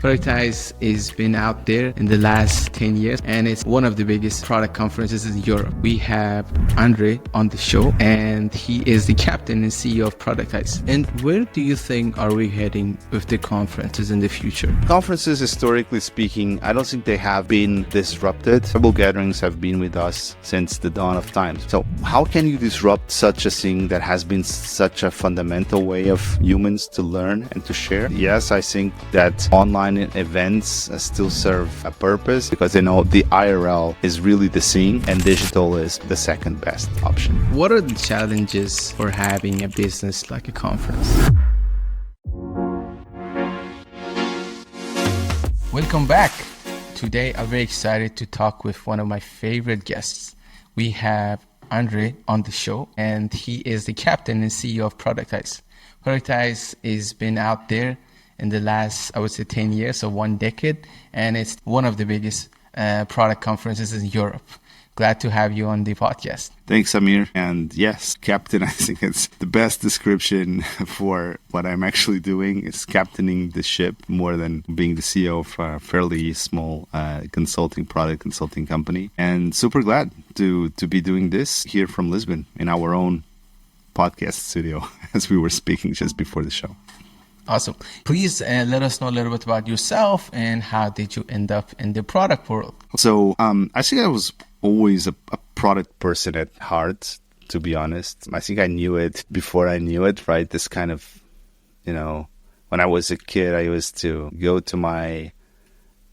Productize has been out there in the last 10 years and it's one of the biggest product conferences in Europe. We have Andre on the show and he is the captain and CEO of Productize. And where do you think are we heading with the conferences in the future? Conferences, historically speaking, I don't think they have been disrupted. Tribal gatherings have been with us since the dawn of time. So how can you disrupt such a thing that has been such a fundamental way of humans to learn and to share? Yes, I think that online events still serve a purpose because they know the IRL is really the scene and digital is the second best option. What are the challenges for having a business like a conference? Welcome back. Today I'm very excited to talk with one of my favorite guests. We have Andre on the show and he is the captain and CEO of Productize. Productize has been out there in the last, I would say 10 years, so 1 decade, and it's one of the biggest product conferences in Europe. Glad to have you on the podcast. Thanks, Amir. And yes, captain, I think it's the best description for what I'm actually doing is captaining the ship more than being the CEO of a fairly small product consulting company. And super glad to be doing this here from Lisbon in our own podcast studio as we were speaking just before the show. Awesome. Please let us know a little bit about yourself and how did you end up in the product world? So I think I was always a product person at heart, to be honest. I think I knew it before I knew it, right? This kind of, when I was a kid, I used to go with my,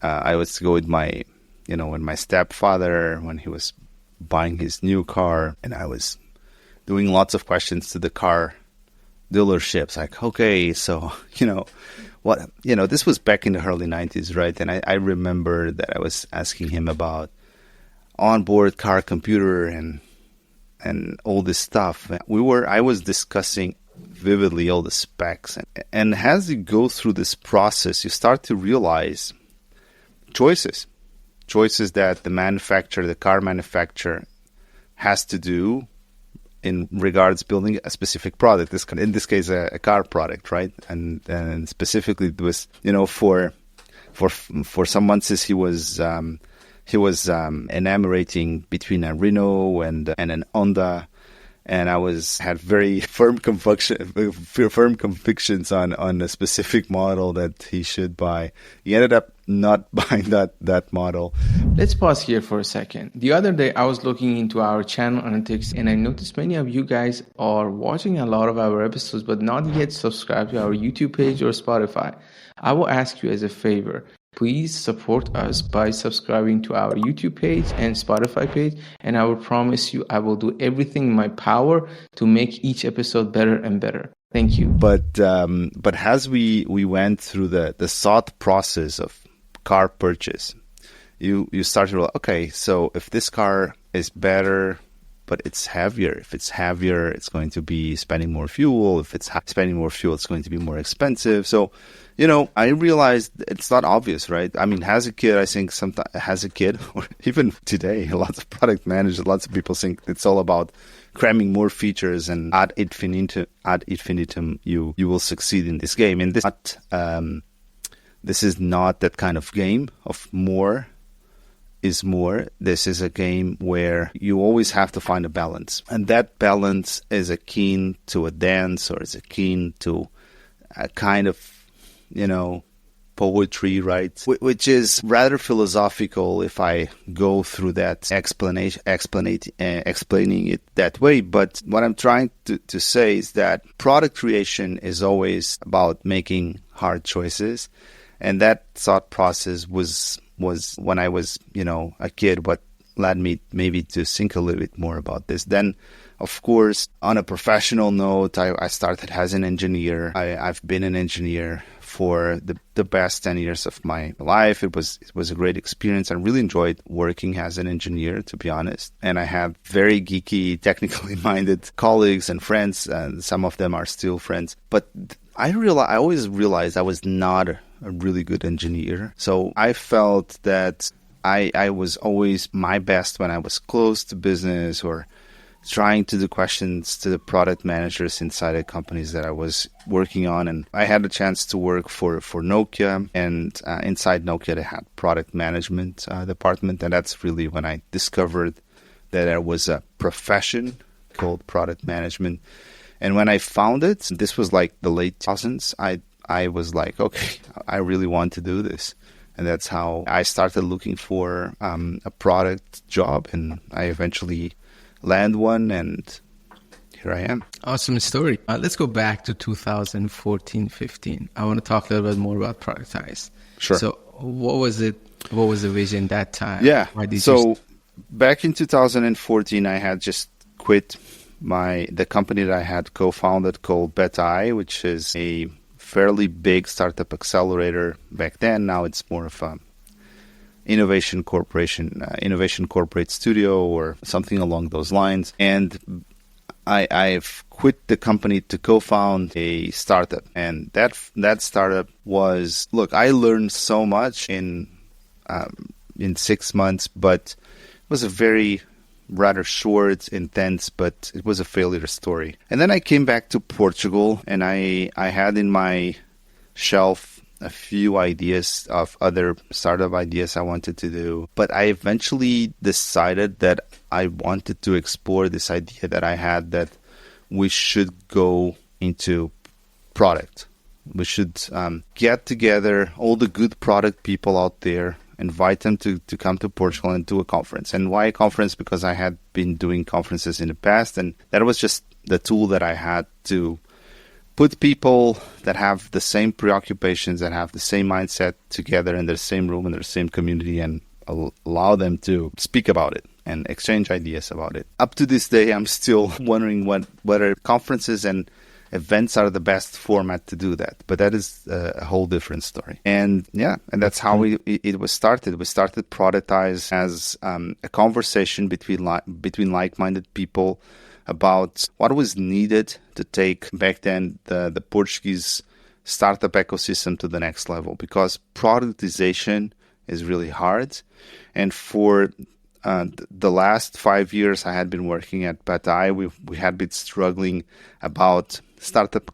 with my stepfather when he was buying his new car, and I was doing lots of questions to the car dealerships, like, okay, so, this was back in the early 90s, right? And I remember that I was asking him about onboard car computer and all this stuff. I was discussing vividly all the specs. And as you go through this process, you start to realize choices that the car manufacturer has to do in regards building a specific product, in this case a car product, right? And specifically it was, for some months he was enumerating between a Renault and an Honda, and I had very firm convictions on a specific model that he should buy. He ended up not buying that model. Let's pause here for a second. The other day I was looking into our channel analytics and I noticed many of you guys are watching a lot of our episodes but not yet subscribed to our YouTube page or Spotify. I will ask you as a favor, please support us by subscribing to our YouTube page and Spotify page, and I will promise you I will do everything in my power to make each episode better and better. Thank you. But as we went through the thought process of car purchase, you start to realize, okay, so if this car is better but it's heavier, if it's heavier, it's going to be spending more fuel. If it's spending more fuel, it's going to be more expensive. So, I realized it's not obvious, right? I mean, as a kid, I think or even today, lots of product managers, lots of people think it's all about cramming more features and ad infinitum, you will succeed in this game. And this is not that kind of game of more is more. This is a game where you always have to find a balance. And that balance is akin to a dance, or is akin to a kind of, poetry, right? Which is rather philosophical if I go through that explaining it that way. But what I'm trying to say is that product creation is always about making hard choices. And that thought process was when I was, a kid, what led me maybe to think a little bit more about this. Then, of course, on a professional note, I started as an engineer. I've been an engineer for the past 10 years of my life. It was a great experience. I really enjoyed working as an engineer, to be honest. And I have very geeky, technically minded colleagues and friends, and some of them are still friends. But I always realized I was not a really good engineer. So I felt that I was always my best when I was close to business, or trying to do questions to the product managers inside the companies that I was working on. And I had a chance to work for Nokia, and inside Nokia they had product management department. And that's really when I discovered that there was a profession called product management. And when I found it, this was like the late 2000s, I was like, okay, I really want to do this. And that's how I started looking for a product job, and I eventually land one, and here I am. Awesome story. Let's go back to 2014-15. I want to talk a little bit more about Productize. Sure. So what was it? What was the vision that time? Yeah. Back in 2014, I had just quit the company that I had co-founded called Beta, which is a fairly big startup accelerator back then. Now it's more of a innovation corporate studio or something along those lines. And I've quit the company to co-found a startup. And that startup was, look, I learned so much in 6 months, but it was a very rather short, intense, but it was a failure story. And then I came back to Portugal, and I had in my shelf a few ideas of other startup ideas I wanted to do. But I eventually decided that I wanted to explore this idea that I had, that we should go into product. We should get together all the good product people out there, invite them to come to Portugal and do a conference. And why a conference? Because I had been doing conferences in the past, and that was just the tool that I had to put people that have the same preoccupations, that have the same mindset together in the same room, in the same community, and allow them to speak about it and exchange ideas about it. Up to this day, I'm still wondering whether conferences and events are the best format to do that, but that is a whole different story. And that's how it was started. We started Productize as a conversation between like-minded people about what was needed to take back then the Portuguese startup ecosystem to the next level, because productization is really hard. And for the last 5 years I had been working at Beta, we had been struggling about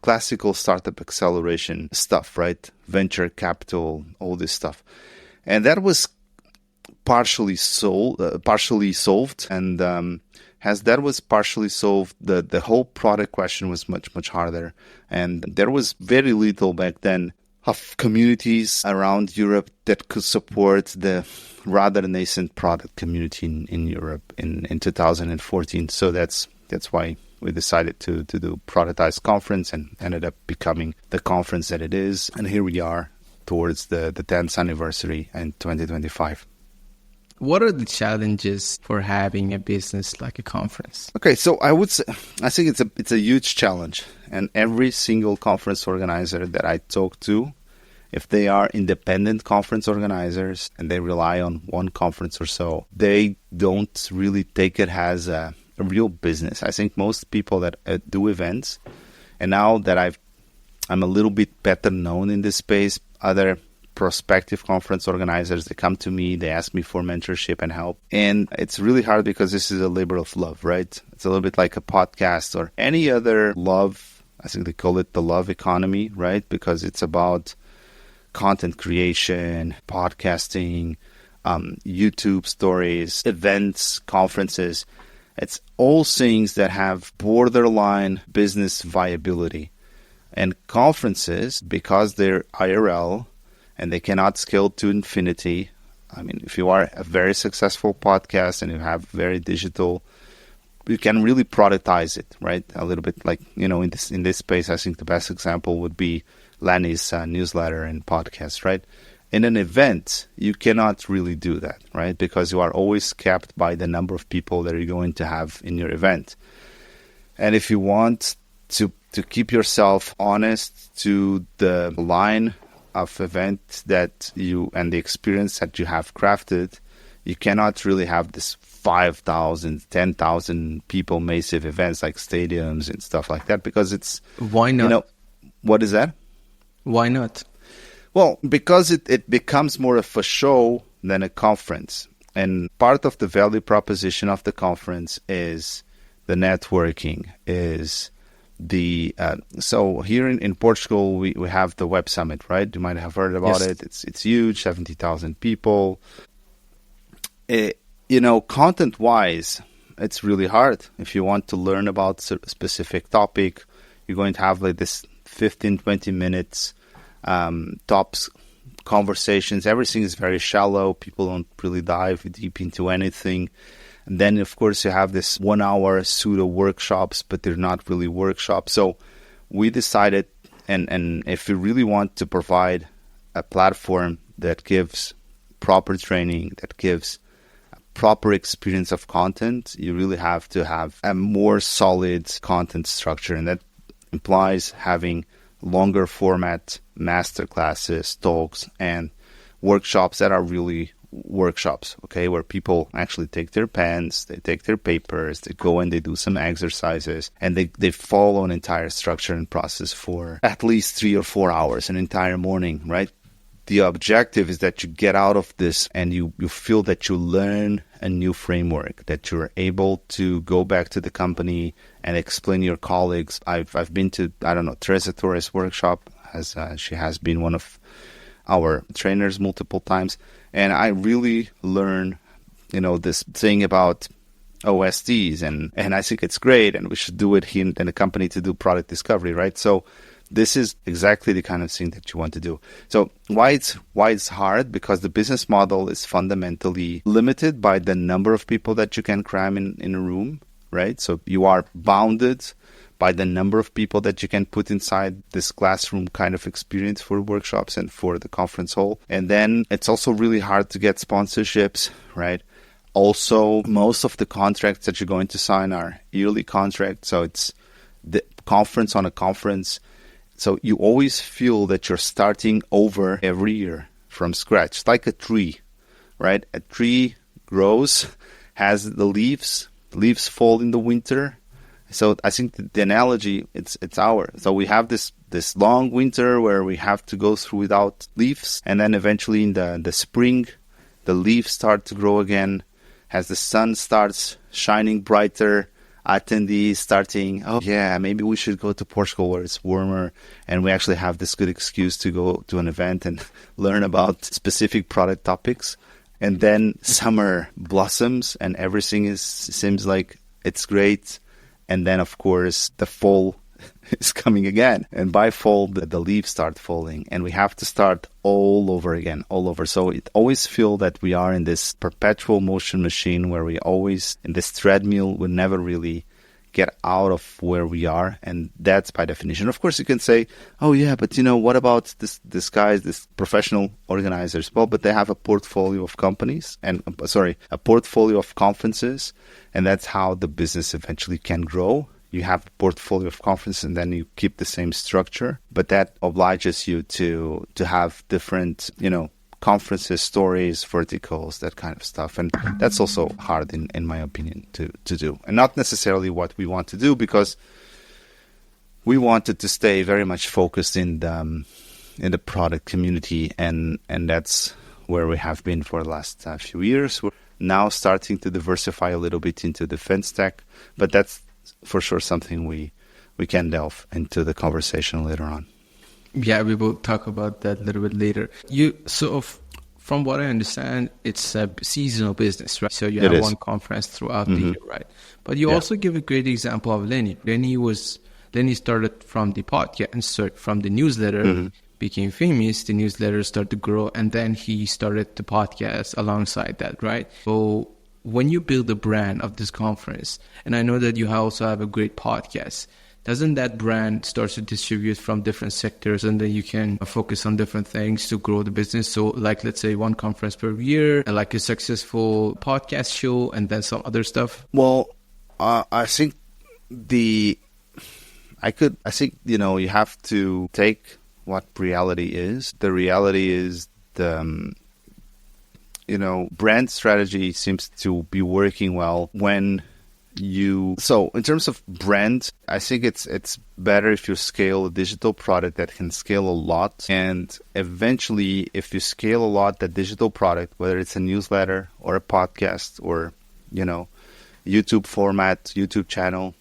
classical startup acceleration stuff, right? Venture capital, all this stuff. And that was partially solved. And as that was partially solved, the whole product question was much, much harder. And there was very little back then of communities around Europe that could support the rather nascent product community in Europe in 2014. So that's why we decided to do Productize conference, and ended up becoming the conference that it is. And here we are towards the 10th anniversary in 2025. What are the challenges for having a business like a conference? Okay, so I think it's a huge challenge. And every single conference organizer that I talk to, if they are independent conference organizers and they rely on one conference or so, they don't really take it as a real business. I think most people that do events, and now that I'm a little bit better known in this space, other prospective conference organizers, they come to me, they ask me for mentorship and help. And it's really hard because this is a labor of love, right? It's a little bit like a podcast or any other love. I think they call it the love economy, right? Because it's about content creation, podcasting, YouTube stories, events, conferences. It's all things that have borderline business viability. And conferences, because they're IRL and they cannot scale to infinity. I mean, if you are a very successful podcast and you have very digital, you can really productize it, right? A little bit like, in this space, I think the best example would be Lanny's newsletter and podcast, right? In an event, you cannot really do that, right? Because you are always capped by the number of people that you're going to have in your event. And if you want to keep yourself honest to the line of event that you and the experience that you have crafted, you cannot really have this 5,000, 10,000 people massive events like stadiums and stuff like that, because it's... Why not? What is that? Why not? Well, because it becomes more of a show than a conference. And part of the value proposition of the conference is the networking, is so here in Portugal, we have the Web Summit, right? You might have heard about it. It's huge, 70,000 people. Content-wise, it's really hard. If you want to learn about a specific topic, you're going to have like this 15, 20 minutes tops conversations. Everything is very shallow. People don't really dive deep into anything. And then, of course, you have this 1 hour pseudo workshops, but they're not really workshops. So we decided, and if you really want to provide a platform that gives proper training, that gives a proper experience of content, you really have to have a more solid content structure. And that implies having longer format masterclasses, talks, and workshops that are really workshops, okay, where people actually take their pens, they take their papers, they go and they do some exercises, and they follow an entire structure and process for at least 3 or 4 hours, an entire morning, right? The objective is that you get out of this and you feel that you learn a new framework, that you're able to go back to the company and explain to your colleagues. I've been to, Teresa Torres' workshop, as she has been one of our trainers multiple times. And I really learn, this thing about OSTs, and I think it's great, and we should do it here in the company to do product discovery, right? So this is exactly the kind of thing that you want to do. So why it's hard? Because the business model is fundamentally limited by the number of people that you can cram in a room, right? So you are bounded by the number of people that you can put inside this classroom kind of experience for workshops and for the conference hall. And then it's also really hard to get sponsorships, right? Also, most of the contracts that you're going to sign are yearly contracts. So it's the conference on a conference. So you always feel that you're starting over every year from scratch. It's like a tree, right? A tree grows, has the leaves fall in the winter. So I think the analogy, it's ours. So we have this long winter where we have to go through without leaves. And then eventually in the spring, the leaves start to grow again. As the sun starts shining brighter, attendees starting, maybe we should go to Portugal where it's warmer. And we actually have this good excuse to go to an event and learn about specific product topics. And then summer blossoms and everything seems like it's great. And then, of course, the fall is coming again. And by fall, the leaves start falling. And we have to start all over again, all over. So it always feels that we are in this perpetual motion machine where we always, in this treadmill, we never really get out of where we are. And that's by definition. Of course, you can say, but what about this guys, this professional organizers? Well, but they have a portfolio of companies a portfolio of conferences. And that's how the business eventually can grow. You have a portfolio of conferences and then you keep the same structure. But that obliges you to have different, conferences, stories, verticals, that kind of stuff. And that's also hard, in my opinion, to do. And not necessarily what we want to do, because we wanted to stay very much focused in the product community. And that's where we have been for the last few years. We're now starting to diversify a little bit into defense tech, but that's for sure something we can delve into the conversation later on. Yeah, we will talk about that a little bit later. From what I understand, it's a seasonal business, right? So you have one conference throughout the year, right? But you also give a great example of Lenny. Lenny started from the podcast and from the newsletter, became famous. The newsletter started to grow, and then he started the podcast alongside that, right? So when you build a brand of this conference, and I know that you also have a great podcast, doesn't that brand start to distribute from different sectors, and then you can focus on different things to grow the business? So like, let's say one conference per year, like a successful podcast show, and then some other stuff. Well, I think you have to take what reality is. The reality is brand strategy seems to be working well when so in terms of brand, I think it's better if you scale a digital product that can scale a lot. And eventually, if you scale a lot, that digital product, whether it's a newsletter or a podcast or, YouTube format, YouTube channel,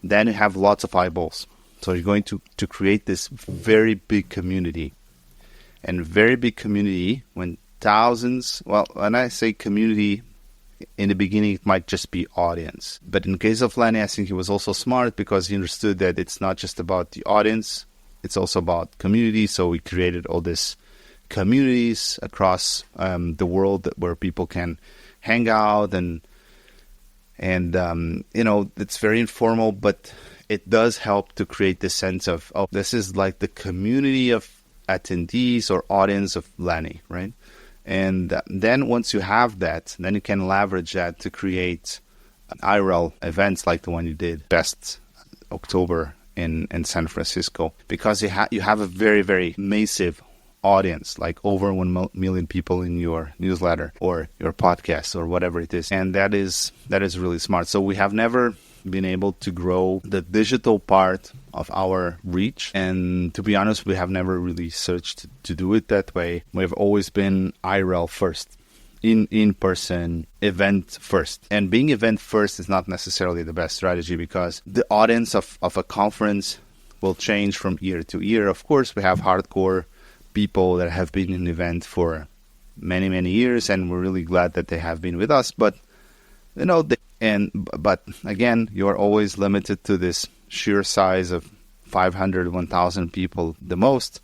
then you have lots of eyeballs. So you're going to create this very big community. And very big community, when thousands, well, when I say community, in the beginning it might just be audience. But in case of Lenny, I think he was also smart because he understood that it's not just about the audience, it's also about community. So we created all these communities across the world where people can hang out and it's very informal, but it does help to create this sense of, oh, this is like the community of attendees or audience of Lenny, right? And then once you have that, then you can leverage that to create IRL events like the one you did Best October in San Francisco, because you have a very, very massive audience, like over 1 million people in your newsletter or your podcast or whatever it is. And that is really smart. So we have never been able to grow the digital part of our reach. And to be honest, we have never really searched to do it that way. We've always been IRL first, in-person event first. And being event first is not necessarily the best strategy because the audience of a conference will change from year to year. Of course, we have hardcore people that have been in the event for many, many years, and we're really glad that they have been with us. But but again, you're always limited to this sheer size of 500, 1,000 people the most,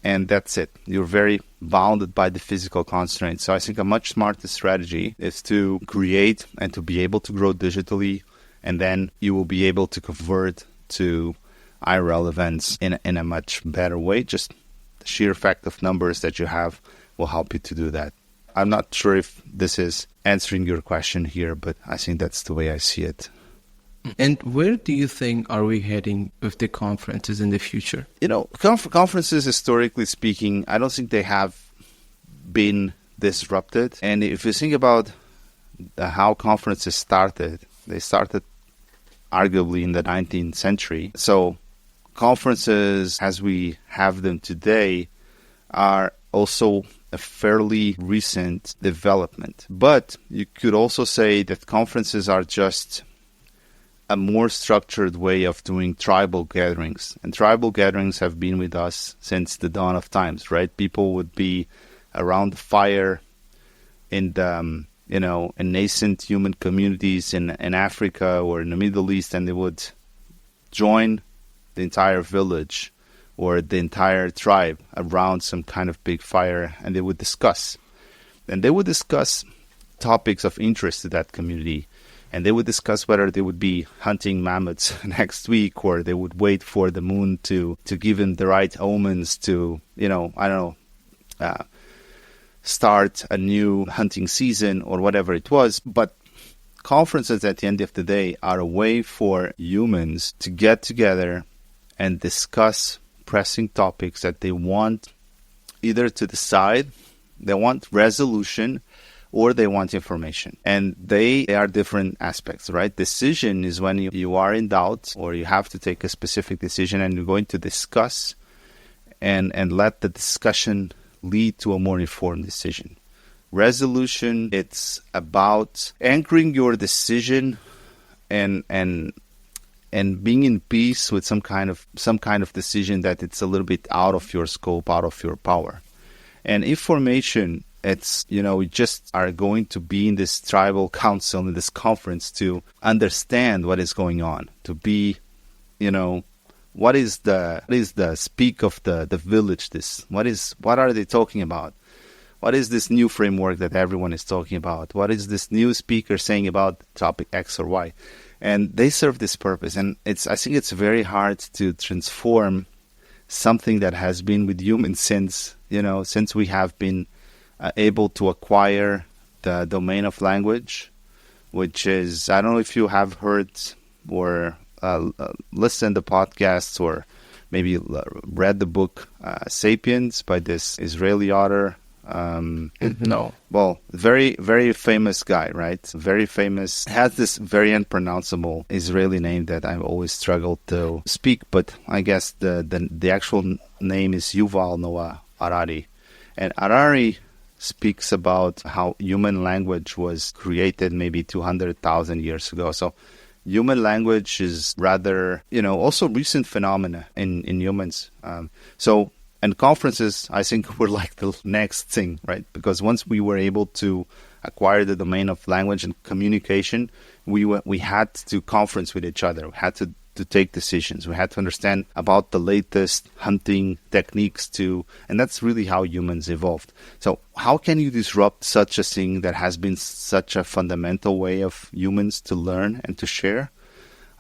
and that's it. You're very bounded by the physical constraints. So I think a much smarter strategy is to create and to be able to grow digitally, and then you will be able to convert to IRL events in a much better way. Just the sheer fact of numbers that you have will help you to do that. I'm not sure if this is answering your question here, but I think that's the way I see it. And where do you think are we heading with the conferences in the future? Conferences, historically speaking, I don't think they have been disrupted. And if you think about how conferences started, they started arguably in the 19th century. So conferences as we have them today are also a fairly recent development. But you could also say that conferences are just a more structured way of doing tribal gatherings. And tribal gatherings have been with us since the dawn of times, right? People would be around the fire in the, in nascent human communities in Africa or in the Middle East, and they would join the entire village or the entire tribe around some kind of big fire, and they would discuss. And they would discuss topics of interest to that community. And they would discuss whether they would be hunting mammoths next week, or they would wait for the moon to give them the right omens to, start a new hunting season or whatever it was. But conferences at the end of the day are a way for humans to get together and discuss pressing topics that they want either to decide, they want resolution, or they want information. And they are different aspects, right? Decision is when you are in doubt or you have to take a specific decision and you're going to discuss and let the discussion lead to a more informed decision. Resolution, it's about anchoring your decision and being in peace with some kind of decision that it's a little bit out of your scope, out of your power. And information, it's, we just are going to be in this tribal council, in this conference to understand what is going on, to be, what is the speak of the village, what are they talking about? What is this new framework that everyone is talking about? What is this new speaker saying about topic X or Y? And they serve this purpose. And I think it's very hard to transform something that has been with humans since we have been able to acquire the domain of language, which is, I don't know if you have heard or listened to podcasts or maybe read the book Sapiens by this Israeli author. No. Well, very, very famous guy, right? Very famous. Has this very unpronounceable Israeli name that I've always struggled to speak, but I guess the actual name is Yuval Noah Harari. And Harari speaks about how human language was created maybe 200,000 years ago. So human language is rather, also recent phenomena in humans. And conferences, I think, were like the next thing, right? Because once we were able to acquire the domain of language and communication, we had to conference with each other. We had to take decisions. We had to understand about the latest hunting techniques and that's really how humans evolved. So how can you disrupt such a thing that has been such a fundamental way of humans to learn and to share?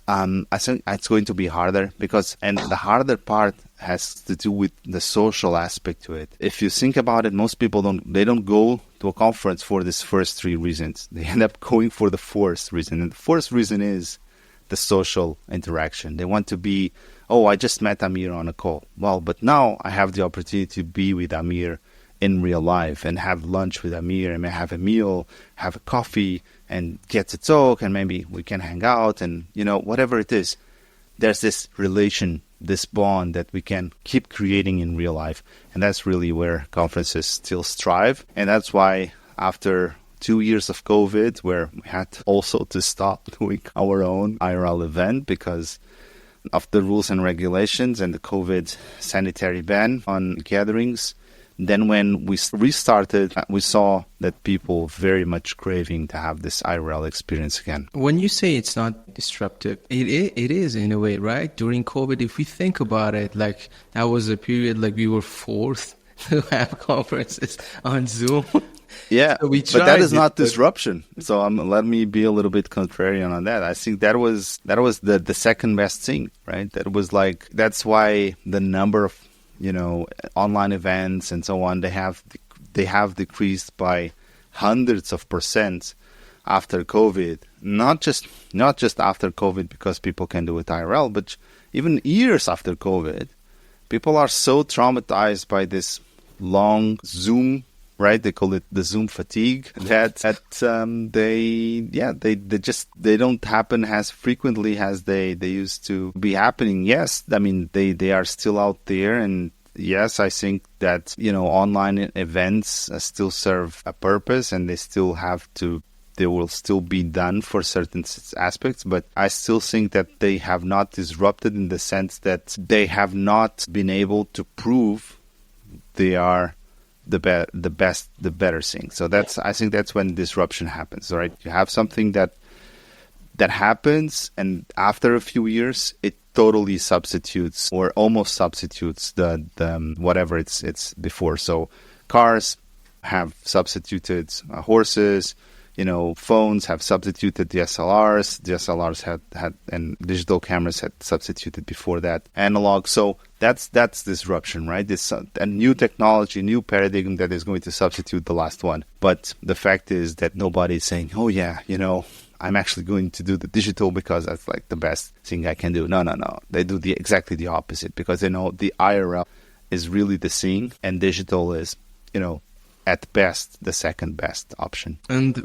I think it's going to be harder and the harder part has to do with the social aspect to it. If you think about it, most people don't go to a conference for these first three reasons. They end up going for the fourth reason. And the fourth reason is the social interaction. They want to be, I just met Amir on a call. Well, but now I have the opportunity to be with Amir in real life and have lunch with Amir and have a meal, have a coffee and get to talk and maybe we can hang out and, whatever it is. There's this relation, this bond that we can keep creating in real life. And that's really where conferences still strive. And that's why after 2 years of COVID, where we had also to stop doing our own IRL event because of the rules and regulations and the COVID sanitary ban on gatherings. Then when we restarted, we saw that people very much craving to have this IRL experience again. When you say it's not disruptive, it is in a way, right? During COVID, if we think about it, like that was a period like we were forced to have conferences on Zoom. Yeah, so but that is not disruption. So let me be a little bit contrarian on that. I think that was the second best thing, right? That's why the number of online events and so on they have decreased by hundreds of percent after COVID. Not just after COVID because people can do it IRL, but even years after COVID, people are so traumatized by this long Zoom. Right, they call it the Zoom fatigue. That they don't happen as frequently as they used to be happening. Yes, I mean they are still out there, and yes, I think that online events still serve a purpose, and they will still be done for certain aspects. But I still think that they have not disrupted in the sense that they have not been able to prove they are the better thing. So I think that's when disruption happens, right? You have something that happens, and after a few years, it totally substitutes or almost substitutes the whatever it's before. So cars have substituted horses. Phones have substituted DSLRs. DSLRs had and digital cameras had substituted before that analog. So that's disruption, right? This a new technology, new paradigm that is going to substitute the last one. But the fact is that nobody's saying, "Oh yeah, I'm actually going to do the digital because that's like the best thing I can do." No. They do exactly the opposite because they know the IRL is really the thing, and digital is, at best, the second best option. And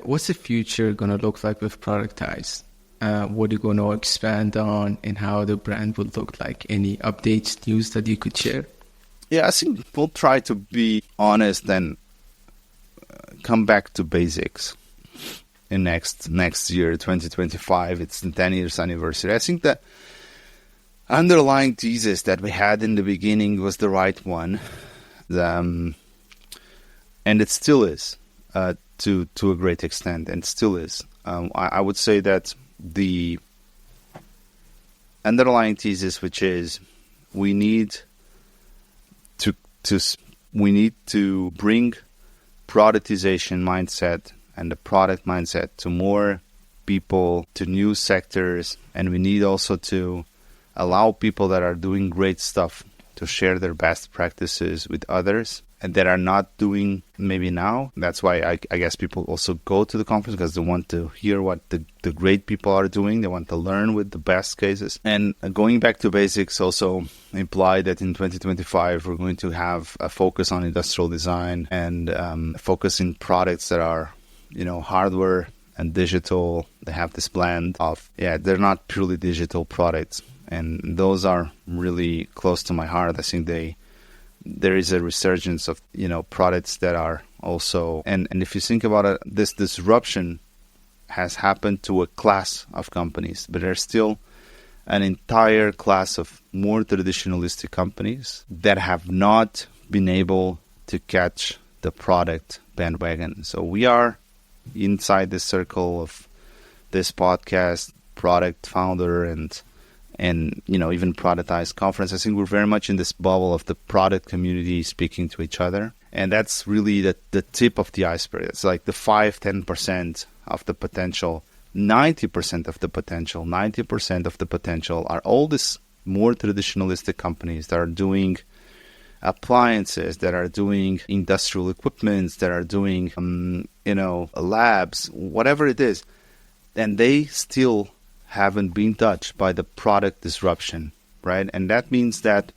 what's the future going to look like with Productize? What are you going to expand on and how the brand would look like? Any updates, news that you could share? Yeah, I think we'll try to be honest and come back to basics in next year, 2025. It's the 10 years anniversary. I think the underlying thesis that we had in the beginning was the right one. And it still is, to a great extent, and still is. I would say that the underlying thesis, which is we need to bring productization mindset and the product mindset to more people, to new sectors, and we need also to allow people that are doing great stuff to share their best practices with others and that are not doing maybe now. That's why I guess people also go to the conference because they want to hear what the great people are doing. They want to learn with the best cases. And going back to basics also imply that in 2025, we're going to have a focus on industrial design and focus in products that are, hardware and digital. They have this blend of, they're not purely digital products. And those are really close to my heart. I think there is a resurgence of, products that are also. And if you think about it, this disruption has happened to a class of companies, but there's still an entire class of more traditionalistic companies that have not been able to catch the product bandwagon. So we are inside this circle of this podcast, product founder and even Productize conference. I think we're very much in this bubble of the product community speaking to each other. And that's really the tip of the iceberg. It's like the 5-10% of the potential. 90% of the potential are all these more traditionalistic companies that are doing appliances, that are doing industrial equipment, that are doing labs, whatever it is. And they still haven't been touched by the product disruption, right? And that means that,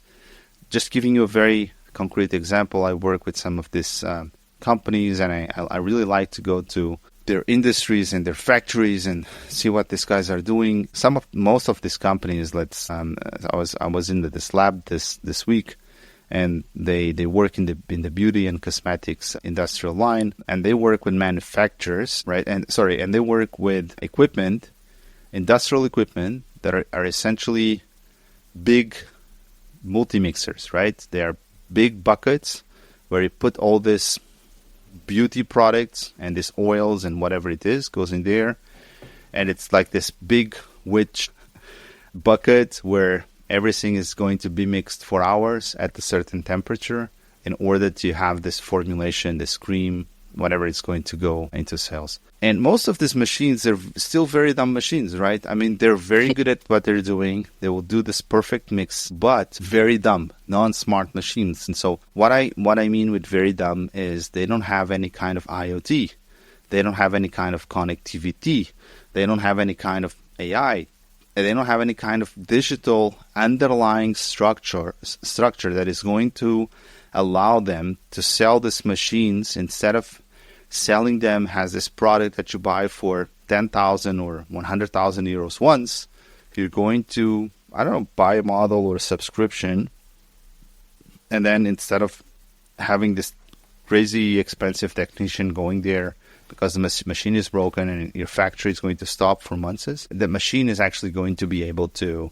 just giving you a very concrete example, I work with some of these companies, and I really like to go to their industries and their factories and see what these guys are doing. Most of these companies, I was in this lab this week, and they work in the beauty and cosmetics industrial line, and they work with manufacturers, right? And they work with equipment, industrial equipment that are essentially big multi-mixers, right? They are big buckets where you put all this beauty products and these oils and whatever it is goes in there, and it's like this big witch bucket where everything is going to be mixed for hours at a certain temperature in order to have this formulation, this cream, whatever it's going to go into sales. And most of these machines are still very dumb machines, right? I mean, they're very good at what they're doing. They will do this perfect mix, but very dumb, non-smart machines. And so what I mean with very dumb is they don't have any kind of IoT. They don't have any kind of connectivity. They don't have any kind of AI. They don't have any kind of digital underlying structure that is going to allow them to sell these machines instead of selling them as this product that you buy for 10,000 or 100,000 euros once. You're going to, buy a model or a subscription, and then instead of having this crazy expensive technician going there because the machine is broken and your factory is going to stop for months, the machine is actually going to be able to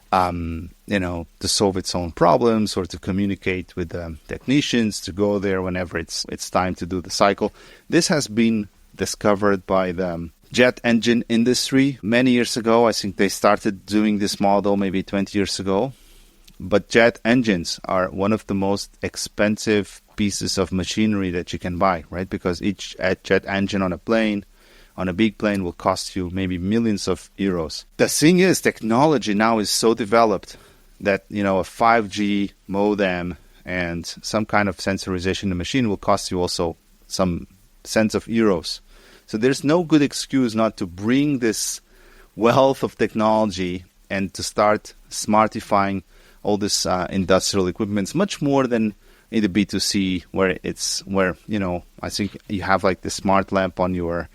to solve its own problems or to communicate with technicians, to go there whenever it's time to do the cycle. This has been discovered by the jet engine industry many years ago. I think they started doing this model maybe 20 years ago. But jet engines are one of the most expensive pieces of machinery that you can buy, right? Because each jet engine on a big plane will cost you maybe millions of euros. The thing is, technology now is so developed that, a 5G modem and some kind of sensorization in the machine will cost you also some cents of euros. So there's no good excuse not to bring this wealth of technology and to start smartifying all this industrial equipment, much more than in the B2C where I think you have like the smart lamp on your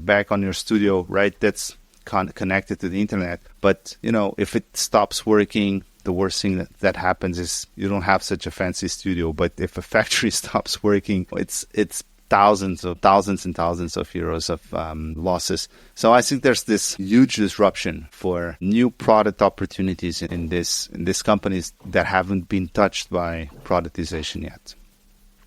back, on your studio, right? That's connected to the internet. But, if it stops working, the worst thing that happens is you don't have such a fancy studio. But if a factory stops working, it's thousands and thousands of euros of losses. So I think there's this huge disruption for new product opportunities in these companies that haven't been touched by productization yet.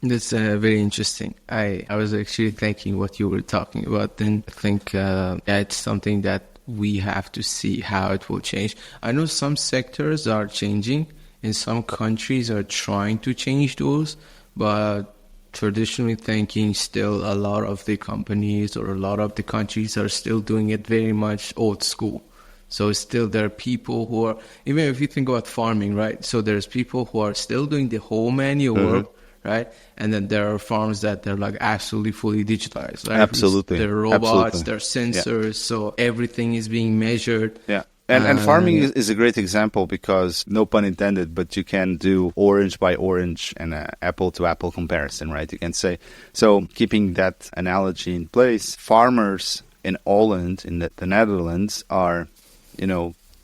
That's very interesting. I was actually thinking what you were talking about. Then I think it's something that we have to see how it will change. I know some sectors are changing and some countries are trying to change those, but traditionally thinking, still a lot of the companies or a lot of the countries are still doing it very much old school. So still there are people who are, even if you think about farming, right? So there's people who are still doing the whole manual work, right? And then there are farms that they're like absolutely fully digitalized, right? Absolutely. There are robots, Absolutely. there are sensors, so everything is being measured. Yeah. And farming is a great example because, no pun intended, but you can do orange by orange and an apple to apple comparison, right? You can say, so keeping that analogy in place, farmers in Holland, in the Netherlands, are,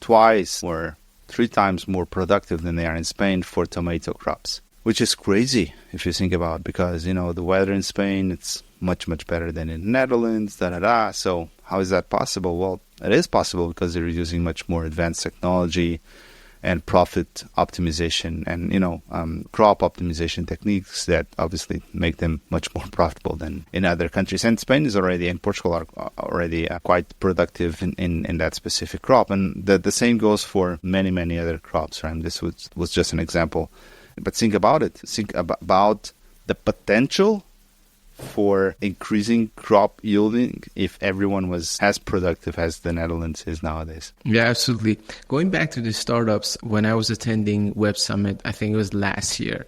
twice or 3 times more productive than they are in Spain for tomato crops. which is crazy if you think about it, because, the weather in Spain, it's much, much better than in the Netherlands, da-da-da. So how is that possible? Well, it is possible because they're using much more advanced technology and profit optimization and, crop optimization techniques that obviously make them much more profitable than in other countries. And Spain is already, and Portugal are already quite productive in that specific crop. And the same goes for many, many other crops, right? This was just an example. But think about it. Think about the potential for increasing crop yielding if everyone was as productive as the Netherlands is nowadays. Yeah, absolutely. Going back to the startups, when I was attending Web Summit, I think it was last year.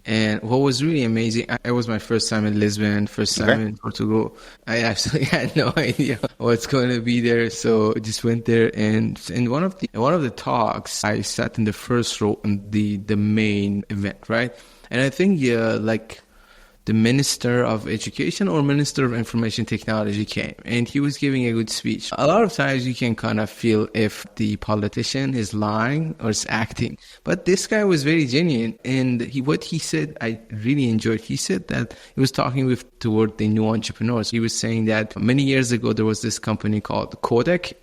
And what was really amazing, it was my first time in Lisbon, first time in Portugal. I absolutely had no idea what's going to be there. So I just went there, and in one of the talks, I sat in the first row in the main event, right? And I think the Minister of Education or Minister of Information Technology came, and he was giving a good speech. A lot of times you can kind of feel if the politician is lying or is acting. But this guy was very genuine, and what he said, I really enjoyed. He said that he was talking toward the new entrepreneurs. He was saying that many years ago, there was this company called Kodak,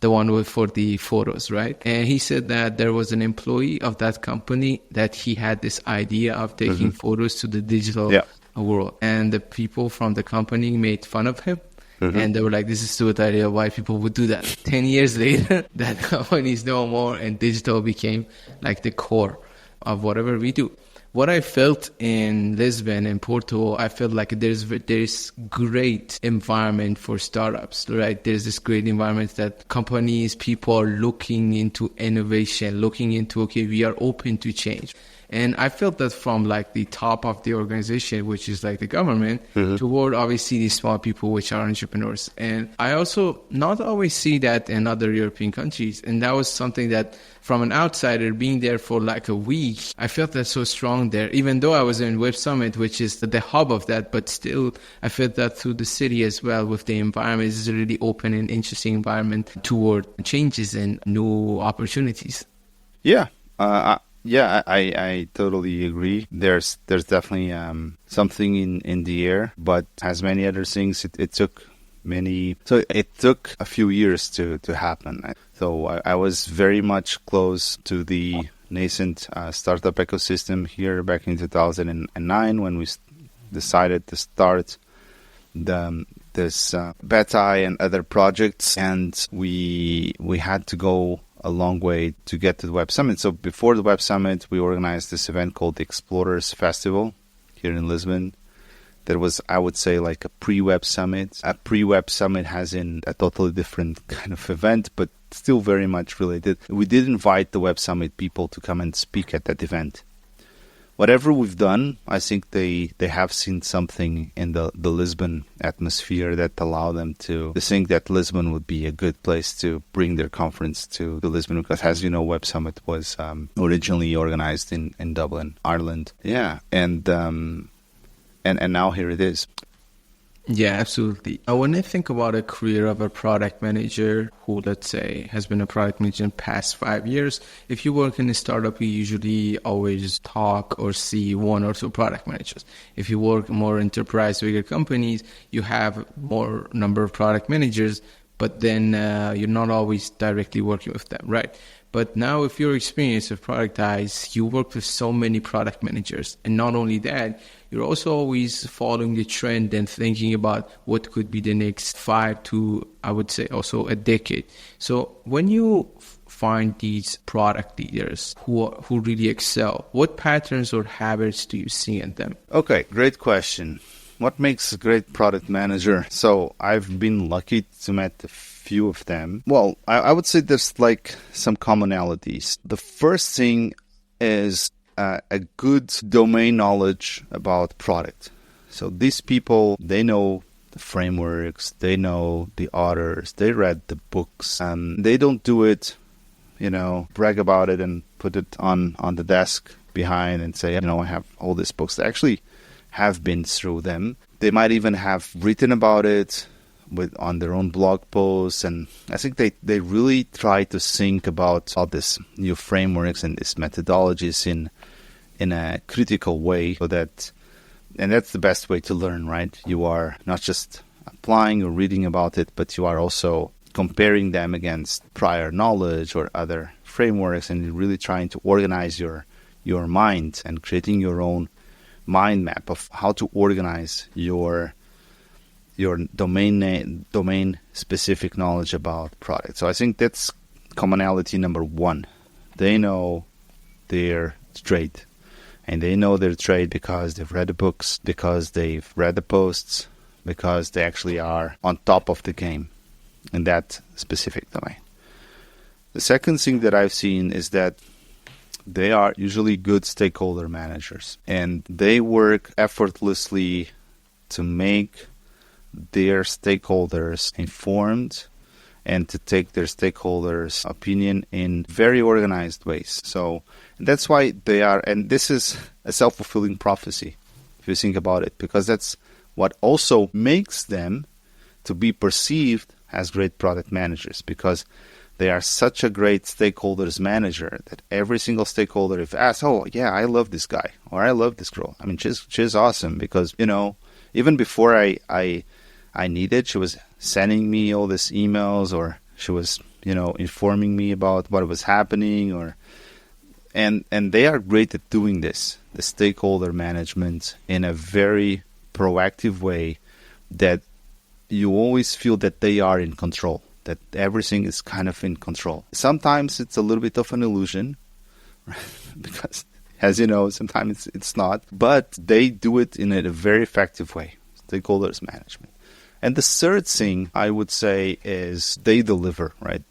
the one for the photos, right? And he said that there was an employee of that company that he had this idea of taking photos to the digital world. And the people from the company made fun of him. And they were like, this is a stupid idea. Why people would do that? 10 years later, that company is no more, and digital became like the core of whatever we do. What I felt in Lisbon and Porto, I felt like there's great environment for startups, right? There's this great environment that companies, people are looking into innovation, looking into, okay, we are open to change. And I felt that from like the top of the organization, which is like the government, toward obviously the small people, which are entrepreneurs. And I also not always see that in other European countries. And that was something that from an outsider being there for like a week, I felt that so strong there, even though I was in Web Summit, which is the hub of that, but still I felt that through the city as well with the environment. It's a really open and interesting environment toward changes and new opportunities. Yeah. I totally agree. There's definitely something in the air, but as many other things, it took a few years to happen. So I was very much close to the nascent startup ecosystem here back in 2009 when we decided to start this beta and other projects, and we had to go a long way to get to the Web Summit. So before the Web Summit, we organized this event called the Explorers Festival here in Lisbon. That was, I would say, like a pre-Web Summit. A pre-Web Summit has in a totally different kind of event, but still very much related. We did invite the Web Summit people to come and speak at that event. Whatever we've done, I think they have seen something in the Lisbon atmosphere that allowed them to think that Lisbon would be a good place to bring their conference to Lisbon, because as you know, Web Summit was originally organized in Dublin, Ireland. Yeah, and now here it is. Yeah, absolutely. When I think about a career of a product manager who, let's say, has been a product manager in the past 5 years, if you work in a startup, you usually always talk or see one or two product managers. If you work more enterprise, bigger companies, you have more number of product managers, but then you're not always directly working with them, right? But now if you're experienced with Productize, you work with so many product managers. And not only that, you're also always following the trend and thinking about what could be the next 5 to, I would say, also a decade. So when you find these product leaders who really excel, what patterns or habits do you see in them? Okay, great question. What makes a great product manager? So I've been lucky to meet a few of them. Well, I would say there's like some commonalities. The first thing is a good domain knowledge about product. So these people, they know the frameworks, they know the authors, they read the books, and they don't do it, brag about it and put it on the desk behind and say, I have all these books. They actually have been through them. They might even have written about it on their own blog posts, and I think they really try to think about all these new frameworks and these methodologies in a critical way, and that's the best way to learn, right? You are not just applying or reading about it, but you are also comparing them against prior knowledge or other frameworks, and you're really trying to organize your mind and creating your own mind map of how to organize your domain specific knowledge about product. So I think that's commonality number one. They know their trade, and they know their trade because they've read the books, because they've read the posts, because they actually are on top of the game in that specific domain. The second thing that I've seen is that they are usually good stakeholder managers, and they work effortlessly to make their stakeholders informed and to take their stakeholders' opinion in very organized ways. So that's why they are, and this is a self-fulfilling prophecy, if you think about it, because that's what also makes them to be perceived as great product managers, because they are such a great stakeholders manager that every single stakeholder, if asked, oh yeah, I love this guy or I love this girl. I mean, she's awesome because, even before I needed, she was sending me all these emails, or she was, informing me about what was happening, and they are great at doing this, the stakeholder management, in a very proactive way that you always feel that they are in control, that everything is kind of in control. Sometimes it's a little bit of an illusion, right? Because, as you know, sometimes it's not, but they do it in a very effective way, stakeholders management. And the third thing I would say is they deliver, right?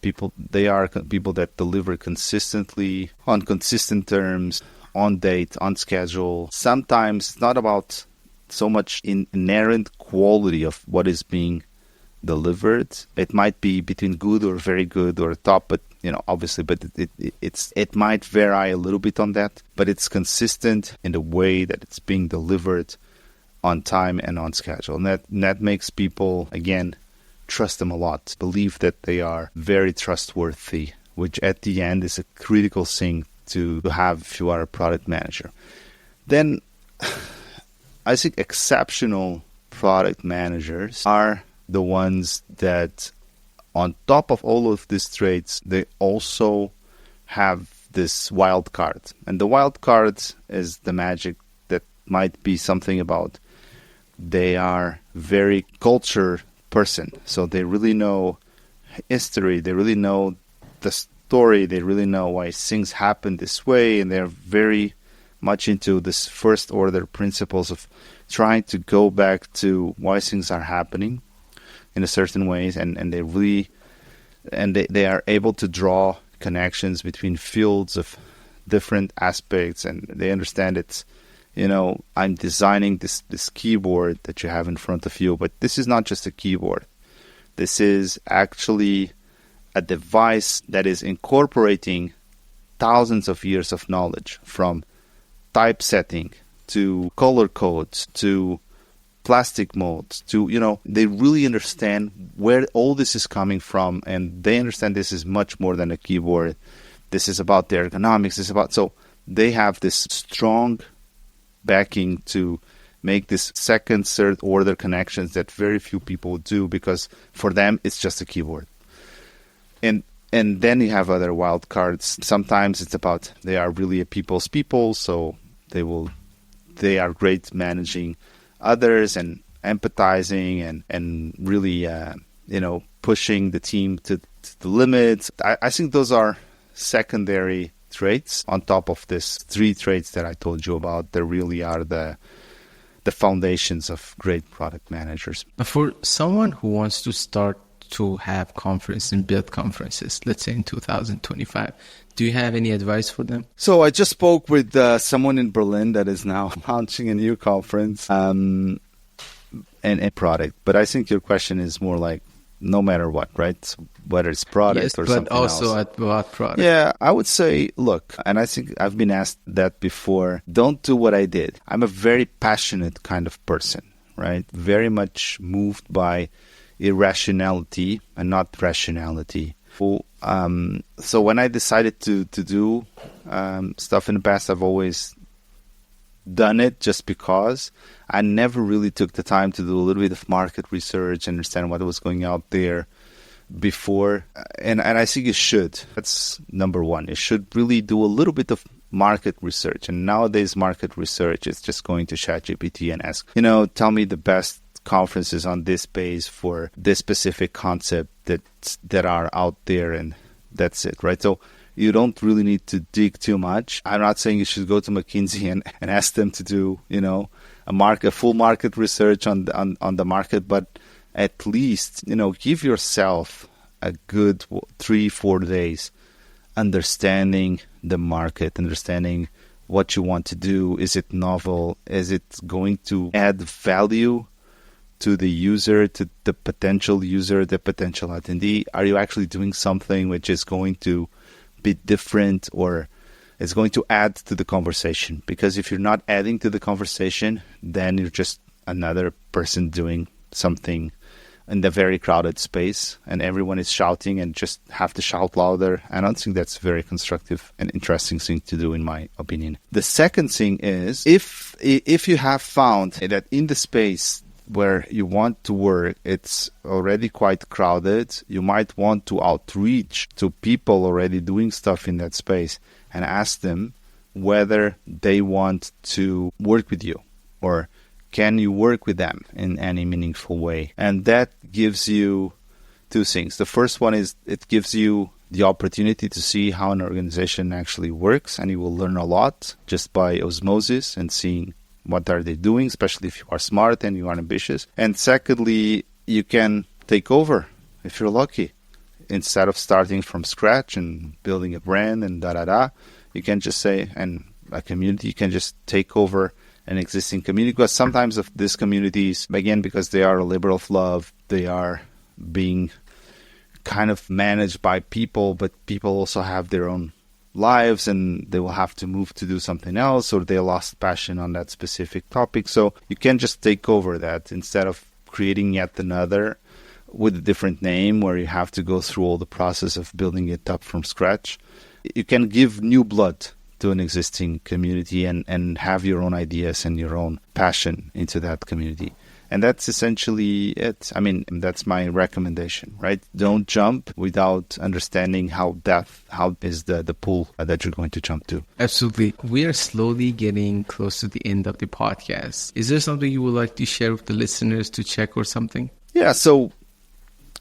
They are people that deliver consistently, on consistent terms, on date, on schedule. Sometimes it's not about so much inherent quality of what is being delivered. It might be between good or very good or top, but obviously, but it might vary a little bit on that. But it's consistent in the way that it's being delivered on time and on schedule, and that makes people, again, trust them a lot, believe that they are very trustworthy, which at the end is a critical thing to have if you are a product manager. Then I think exceptional product managers are the ones that, on top of all of these traits, they also have this wild card. And the wild card is the magic that might be something about they are very culture person. So they really know history, they really know the story, they really know why things happen this way, and they're very much into this first order principles of trying to go back to why things are happening in a certain ways, and they really, and they are able to draw connections between fields of different aspects, and they understand it's, I'm designing this keyboard that you have in front of you, but this is not just a keyboard. This is actually a device that is incorporating thousands of years of knowledge, from typesetting to color codes to plastic molds to, they really understand where all this is coming from, and they understand this is much more than a keyboard. This is about the ergonomics. So they have this strong backing to make this second, third order connections that very few people do, because for them it's just a keyboard. And then you have other wild cards. Sometimes it's about they are really a people's people, so they are great managing others and empathizing and really pushing the team to the limits. I think those are secondary traits on top of these three traits that I told you about. They really are the foundations of great product managers. For someone who wants to start to have conference and build conferences, let's say in 2025, do you have any advice for them? So I just spoke with someone in Berlin that is now launching a new conference and a product. But I think your question is more like, no matter what, right? Whether it's product or something else. Yes, but also at what product? Yeah, I would say, look, and I think I've been asked that before, don't do what I did. I'm a very passionate kind of person, right? Very much moved by irrationality and not rationality. So when I decided to do stuff in the past, I've always done it just because. I never really took the time to do a little bit of market research, understand what was going out there before. And I think you should. That's number one. You should really do a little bit of market research. And nowadays, market research is just going to ChatGPT and ask, tell me the best conferences on this space for this specific concept that are out there, and that's it, right? So you don't really need to dig too much. I'm not saying you should go to McKinsey and ask them to do, a full market research on the market, but at least, give yourself a good 3-4 days understanding the market, understanding what you want to do. Is it novel? Is it going to add value to the user, to the potential user, the potential attendee? Are you actually doing something which is going to be different, or it's going to add to the conversation? Because if you're not adding to the conversation, then you're just another person doing something in the very crowded space, and everyone is shouting and just have to shout louder. I don't think that's a very constructive and interesting thing to do, in my opinion. The second thing is, if you have found that in the space where you want to work, it's already quite crowded, you might want to outreach to people already doing stuff in that space and ask them whether they want to work with you, or can you work with them in any meaningful way. And that gives you two things. The first one is it gives you the opportunity to see how an organization actually works, and you will learn a lot just by osmosis and seeing what are they doing, especially if you are smart and you are ambitious. And secondly, you can take over if you're lucky. Instead of starting from scratch and building a brand and you can just say, and a community, you can just take over an existing community. Because sometimes of these communities, again, because they are a labor of love, they are being kind of managed by people, but people also have their own lives and they will have to move to do something else, or they lost passion on that specific topic. So you can just take over that instead of creating yet another with a different name where you have to go through all the process of building it up from scratch. You can give new blood to an existing community and have your own ideas and your own passion into that community. And that's essentially it. I mean, that's my recommendation, right? Don't jump without understanding how is the pool that you're going to jump to. Absolutely. We are slowly getting close to the end of the podcast. Is there something you would like to share with the listeners to check or something? Yeah, so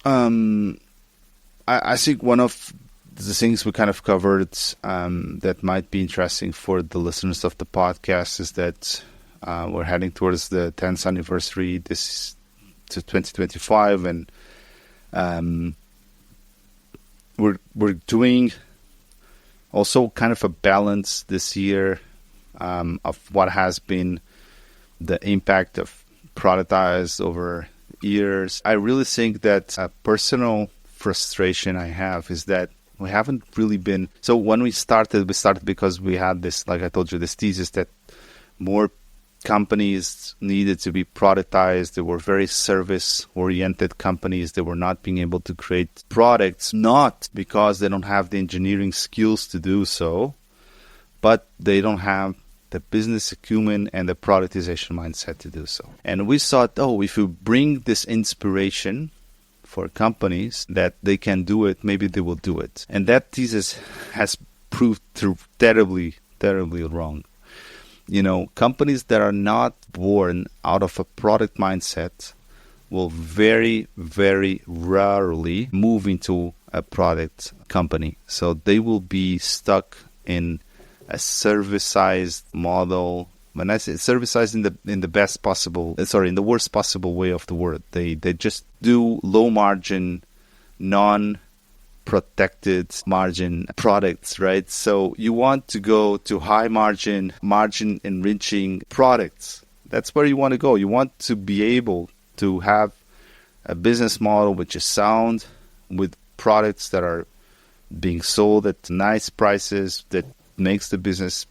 I think one of the things we kind of covered that might be interesting for the listeners of the podcast is that we're heading towards the 10th anniversary this to 2025, and we're doing also kind of a balance this year of what has been the impact of Productize over years. I really think that a personal frustration I have is that we haven't really been. So when we started because we had this, like I told you, this thesis that more companies needed to be productized. They were very service-oriented companies. They were not being able to create products, not because they don't have the engineering skills to do so, but they don't have the business acumen and the productization mindset to do so. And we thought, if we bring this inspiration for companies that they can do it, maybe they will do it. And that thesis has proved terribly, terribly wrong. Companies that are not born out of a product mindset will very, very rarely move into a product company. So they will be stuck in a service-sized model. When I say service-sized in the the worst possible way of the word, they just do low margin, non-protected margin products, right? So you want to go to high margin enriching products. That's where you want to go. You want to be able to have a business model which is sound, with products that are being sold at nice prices, that makes the business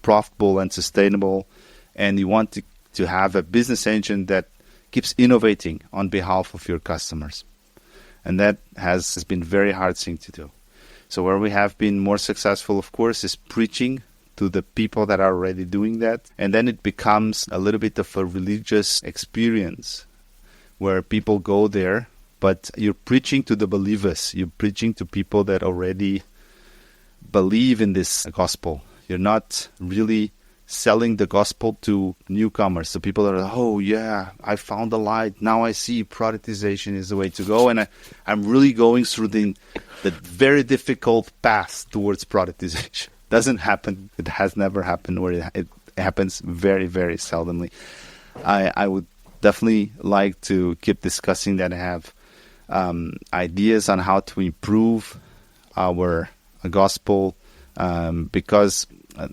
profitable and sustainable. And you want to have a business engine that keeps innovating on behalf of your customers. And that has been a very hard thing to do. So where we have been more successful, of course, is preaching to the people that are already doing that. And then it becomes a little bit of a religious experience where people go there, but you're preaching to the believers. You're preaching to people that already believe in this gospel. You're not really selling the gospel to newcomers. So people are, oh yeah, I found the light. Now I see productization is the way to go. And I'm really going through the very difficult path towards productization. Doesn't happen. It has never happened, or it happens very, very seldomly. I would definitely like to keep discussing that and have ideas on how to improve our gospel, because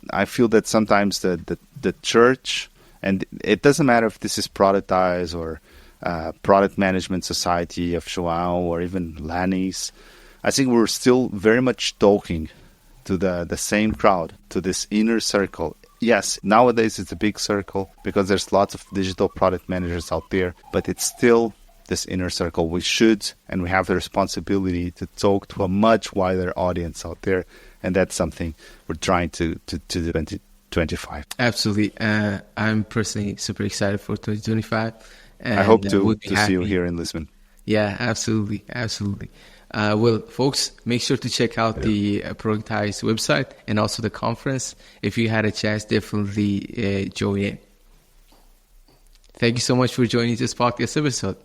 I feel that sometimes the church, and it doesn't matter if this is Productize or Product Management Society of João or even Lanny's, I think we're still very much talking to the same crowd, to this inner circle. Yes, nowadays it's a big circle because there's lots of digital product managers out there, but it's still this inner circle. We should, and we have the responsibility to talk to a much wider audience out there, and that's something we're trying to do in 2025. Absolutely. I'm personally super excited for 2025. And I hope to see you here in Lisbon. Yeah, absolutely. Absolutely. Well, folks, make sure to check out the Productize website and also the conference. If you had a chance, definitely join in. Thank you so much for joining this podcast episode.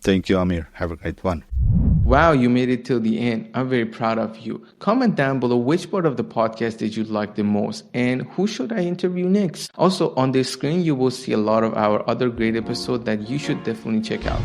Thank you, Amir. Have a great one. Wow, you made it till the end. I'm very proud of you. Comment down below which part of the podcast did you like the most and who should I interview next. Also, on the screen, you will see a lot of our other great episodes that you should definitely check out.